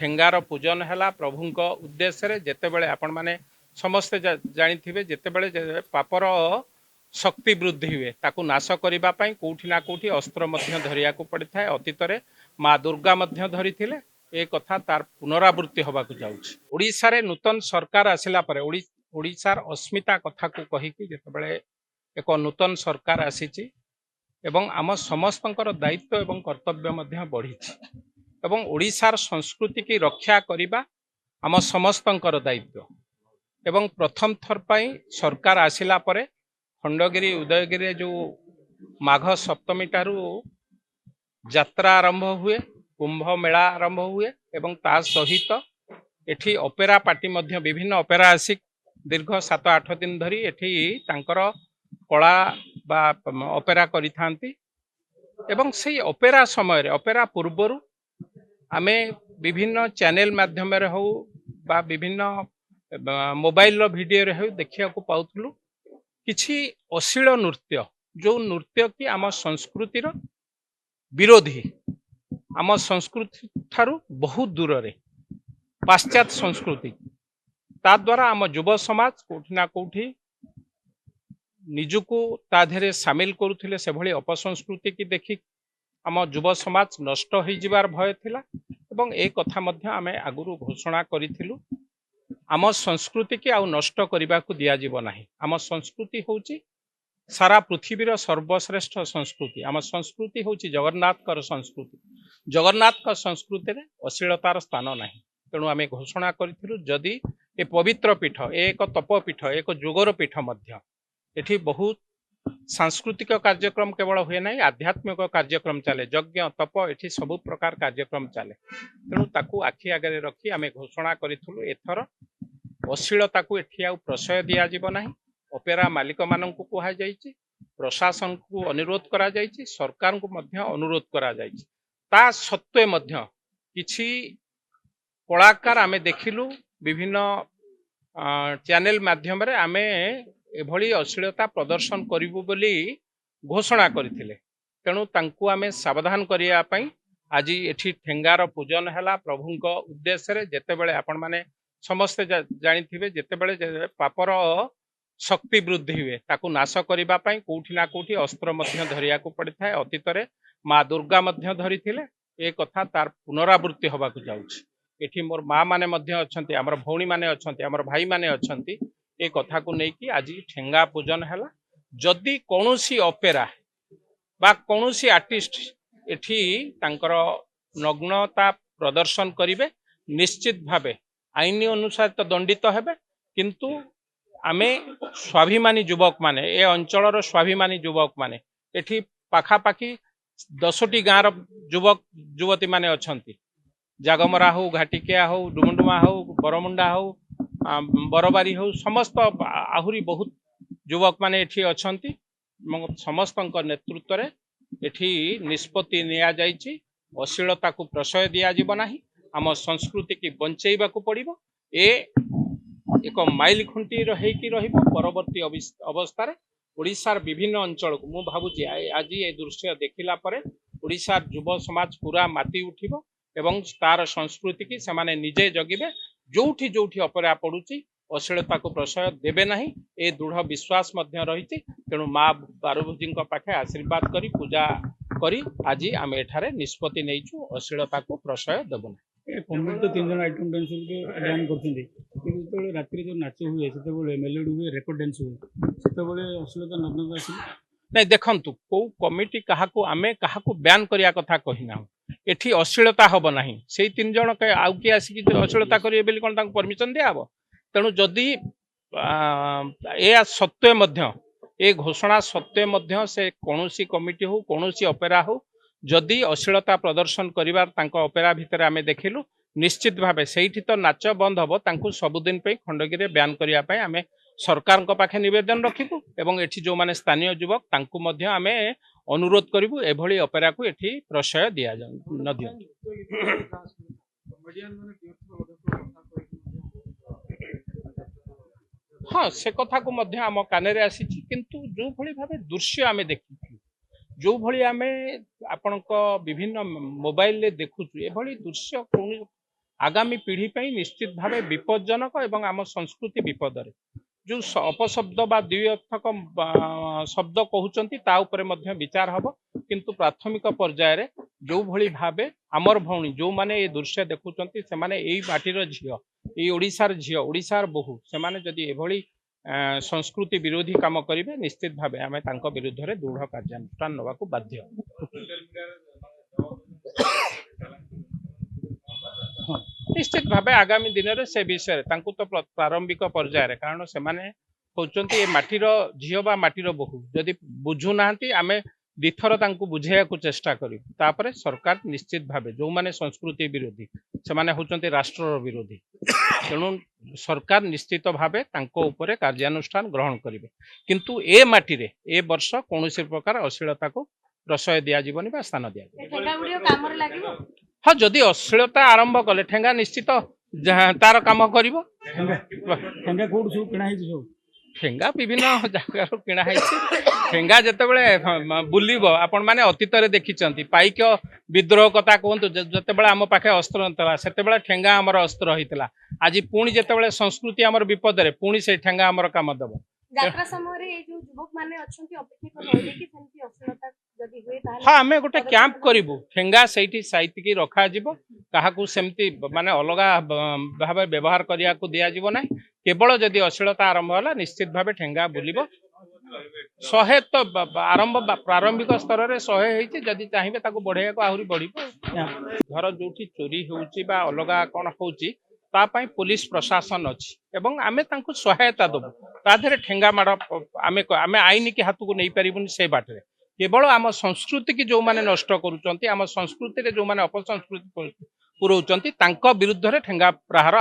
ठेंगार पूजन है प्रभुंक उद्देश्य जितेबले आपण मैंने समस्ते जानी जितेबले पापर शक्ति वृद्धि हुए ताकू नाश करने कौटी ना कौटी अस्त्र धरिया पड़ी था। अतीत में माँ दुर्गा धरी ए कथा तार पुनरावृत्ति होगा जाऊे नूतन सरकार आसला ओडिशार अस्मिता कथा को कहीकि जितेबले एक नूतन सरकार आसी एवं आम समस्तंकर दायित्व एवं कर्तव्य बढ़ी एवं ओडिशार संस्कृति की रक्षा करने आम समस्तंकर दायित्व एवं प्रथम थर पर सरकार आसिला परे खंडगिरी उदयगिरी जो माघ सप्तमी ठारू यात्रा आरंभ हुए कुंभ मेला आरंभ हुए एवं ता सहित एठी ओपेरा पार्टी मध्य विभिन्न ओपेरा आसी दीर्घ 7-8 दिन धरी एठी तांकर कला बा ओपेरा करिथांती एवं से ओपेरा समय ओपेरा पूर्वर आमे विभिन्न चैनल माध्यम रे हो बा विभिन्न मोबाइल वीडियो रे हो देखिया को पाउथलु किछि अश्लील नृत्य जो नृत्य की आम संस्कृतिर विरोधी आम संस्कृति ठारू बहुत दूर रे पाश्चात्य संस्कृति ता द्वारा आम युव समाज कोठी ना कोठी निजुको ता धेरे सामिल करुथिले से भली अपसंस्कृति की देखि आम युव समाज नष्ट हो जिबार भय थिला एवं ए कथा मध्य आमे आगुरु घोषणा करिथिलु आम संस्कृति की आउ नष्ट करने को दिया जीव नाही। आम संस्कृति होची सारा पृथ्वीर सर्वश्रेष्ठ संस्कृति आम संस्कृति होची जगन्नाथ संस्कृति जगन्नाथ संस्कृति रे अश्लीलतार स्थान नाही। तेणु आमे घोषणा करिथिलु जदि ए पवित्र पीठ एक तपपीठ एक जोगर पीठ मध्य एठी बहुत सांस्कृतिक कार्यक्रम केवल हुए ना आध्यात्मिक कार्यक्रम चले यज्ञ तप एठी सब प्रकार कार्यक्रम चले तेणु ताकू आखि आगे रखी आमे घोषणा करिथिलु एथर अश्लीलता को एठी आउ प्रशय दिया जीव नाही। ओपेरा मालिक माननकु कुहा जायछि प्रशासन को अनुरोध करा जायछि सरकार को मध्य अनुरोध करा जायछि ता सत्वे मध्य किछि कलाकार आमे देखिलु विभिन्न चैनल माध्यम रे आमे एभली अश्लीलता प्रदर्शन करिबु बोली घोषणा करथिले तेणु तांकु आमे सावधान करिया पई आज एठी ठेंगार पूजन हैला प्रभुंक उद्देश्य जितेबले आपण माने समस्ते जानी जितेबले पापर शक्ति वृद्धि हुए ताकू नाश करने कौटी ना कौटी अस्त्र धरिया पड़ी था। अतीत में माँ दुर्गा धरी ए कथा तार पुनरावृत्ति होगा जाऊे एठी मोर माँ माने अच्छा आमर भौणी माने अच्छा आमर भाई माने अच्छा ए कथा को लेकिन आज ठेंगा पूजन है जदि कौनसी ओपेरा बा कौनसी आर्टिस्ट एठी तांकर नग्नता प्रदर्शन करिवे निश्चित भावे आईन अनुसार तो दंडित हेबे किंतु आमे स्वाभिमानी युवक माने ए अंचलर स्वाभिमानी युवक माने एठी पाखापाखि 10टी गाँव युवक युवती माने अछंती जागमरा हो घाटिकिया हो डुमडुमा हो बरमुंडा हो बरबारी हो समस्त आहुरी बहुत युवक माने एठी अछंती समस्त नेतृत्व रे एठी निष्पत्ति निया जायछि अश्लीलता को प्रशय दिया जीव नाही। आम संस्कृति की बंचेबा को पड़िबो ए एक माइल खुंटी रही परवर्ती अवस्था ओडिशार विभिन्न अंचल को मु भाबुची आज ये दृश्य देखिला परे ओडिशार युव समाज पूरा माती उठिबो एवं तार संस्कृति की सेमाने निजे जगिबे जोठी जोठी अपरा पड़ुची अश्लीलता को प्रशय देबे नाही ए दृढ़ विश्वास मध्य रही। तेणु माँ बारभुजी पाखे आशीर्वाद करी पूजा करी आज आम एठारे निष्पत्ति नहींचु अश्लीलता को प्रशय देबु ना। कमिटी तो 3 जन आइटम डांस को डांस करथि कि रात्रि जो नाच हुए से मेलोडी हुए रेकर्ड डांस हुए से अश्लीलता नग्न आसी नहीं देखंतु को कमिटी काहाको आमे काहाको बैन करिया कथा कहिना एठी अश्लीलता हब नाही से 3 जन के आउ के आसी कि अश्लीलता करिए बेली कोन तांको परमिशन दिया हबो। तेणु जदि ए सत्वे मध्य ए घोषणा सत्वे मध्य से कौनसी कमिटी हो कौनसी ओपेरा हो जदि अश्लीलता प्रदर्शन करिवार तांको ओपेरा भितर आमे देखिलु निश्चित भावे सेठी तो नाच बंद हबो तांको सबुदिन पे खंडगिरी बैन करिया पय आमे सरकार को पाखे निवेदन रखिबु एवं एठी जो माने स्थानीय युवक तांको मध्य आमे अनुरोध करिबु एभली ओपेरा को एठी प्रशय दिया न दियो। हाँ से कथा को मध्य आम कान आसी किंतु जो भली भावे दृश्य आमे देखि जो भली आमे आपण विभिन्न मोबाइल देखुचु एभली दृश्य आगामी पीढ़ी ପାଇଁ निश्चित भावे विपज्जनक एवं आम संस्कृति विपदरे जो अपशब्द बा द्विअर्थक शब्द कहउचंती ता उपरे मध्य विचार हब किंतु प्राथमिक पर्याय रे जो भली भावे आमर भौणी जो माने ए दृश्य देखुचंती से माने एई माटीर झियो एई ओडिसार झियो ओडिसार बहु से माने जदि एभली संस्कृति विरोधी काम करिवे निश्चित भावे आमे तांको विरुद्ध रे दृढ़ कार्यानुष्ठान नबाकू बाध्य। निश्चित भावे आगामी दिन में से विषय तांकु तो प्रारंभिक पर्यायर कारण से माने होचंती ए माटीर झियो बा माटीर बहु जदि बुझु नांती आमे दिथर तांकु बुझेया को चेष्टा करी तापरे सरकार निश्चित भावे जो माने संस्कृति विरोधी से माने होचंती राष्ट्र विरोधी तेणु सरकार निश्चित भावे तांको उपरे कार्यानुष्ठान ग्रहण करिवे किंतु ए माटी रे ए वर्ष कोनोसी प्रकार अश्लीलता को प्रशय दिया जीवनी बा स्थान दिया ठेंगा गुड़ियो कामर लागिवो हाँ जदि अश्लीलता आरंभ कले ठेंगा निश्चित तार काम करिवो ठेंगा कोड सब किणा ହେଇଛି सब ठेंगा विभिन्न जगार किणा ठेंगा जितेबले बुलिब आपण माने अतीत देखी पाइक विद्रोह कथा कहतु जितेबले आम पाखे अस्त्र नता से ठेंगा आमर अस्त्र होता आज पुणी जितेबले संस्कृति आमर विपद पुणी से ठेंगा आमर काम दब यात्रा समय रे ए जो युवक माने अछंती अपेक्षा कर रहले कि सेंती अश्लीलता जदि हुए ताले हाँ आमे गोटे कैंप करिवु ठेंगा सेठी साइति की रखा जिवो काहाकू सेमती माने अलगा भाबे व्यवहार करिया को दिया जिवो नै केवल जदि अश्लीलता आरंभ होला निश्चित भावे ठेंगा बुलिबो 100 तो आरंभ प्रारंभिक स्तर रे 100 हेछि जदि चाहिबे ताको बढ़ेया को आहुरी बढ़िबो घर जोठी चोरी होउची बा अलगा कोन होउची ता पई पुलिस प्रशासन अछि एवं आमे तांको सहायता दबो ता धरे ठेंगा माड आमे आमे आईन की हाथ को नै परिबुन से बाटरे केवल आम संस्कृति की जो माने नष्ट करूचंती आम संस्कृति रे जो माने अपसंस्कृति पुरौचंती तांको विरुद्ध रे ठेंगा प्रहार